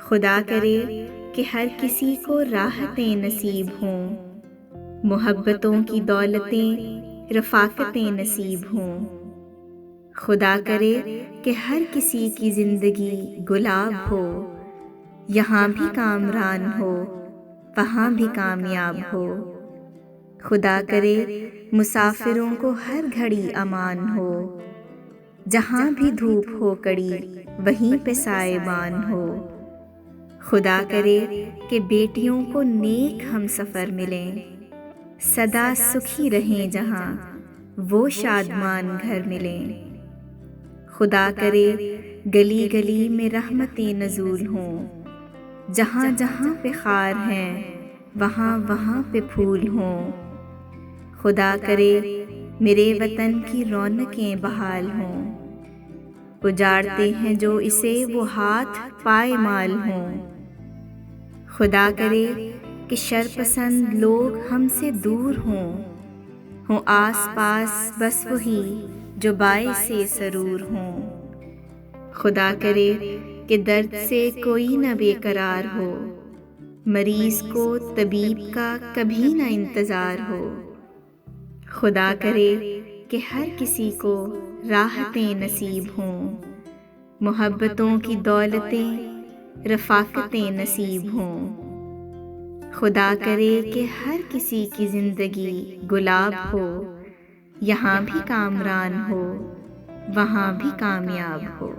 خدا کرے کہ ہر کسی کو راحتیں نصیب ہوں، محبتوں کی دولتیں رفاقتیں نصیب ہوں۔ خدا کرے کہ ہر کسی کی زندگی گلاب ہو، یہاں بھی کامران ہو وہاں بھی کامیاب ہو۔ خدا کرے مسافروں کو ہر گھڑی امان ہو، جہاں بھی دھوپ ہو کڑی وہیں پہ سائبان ہو۔ خدا کرے کہ بیٹیوں کو نیک ہم سفر ملیں، سدا سکھی رہیں جہاں وہ شادمان گھر ملیں۔ خدا کرے گلی گلی میں رحمتیں نزول ہوں، جہاں جہاں پہ خار ہیں وہاں وہاں پہ پھول ہوں۔ خدا کرے میرے وطن کی رونقیں بحال ہوں، اجاڑتے ہیں جو اسے وہ ہاتھ پائمال ہوں۔ خدا کرے کہ شرپسند لوگ ہم سے دور ہوں آس پاس بس وہی جو باعث سرور ہوں۔ خدا کرے کہ درد سے کوئی نہ بے قرار ہو، مریض کو طبیب کا کبھی نہ انتظار ہو۔ خدا کرے کہ ہر کسی کو راحتیں نصیب ہوں، محبتوں کی دولتیں رفاقتیں نصیب ہوں۔ خدا کرے کہ ہر کسی کی زندگی گلاب ہو، یہاں بھی کامران ہو وہاں بھی کامیاب ہو۔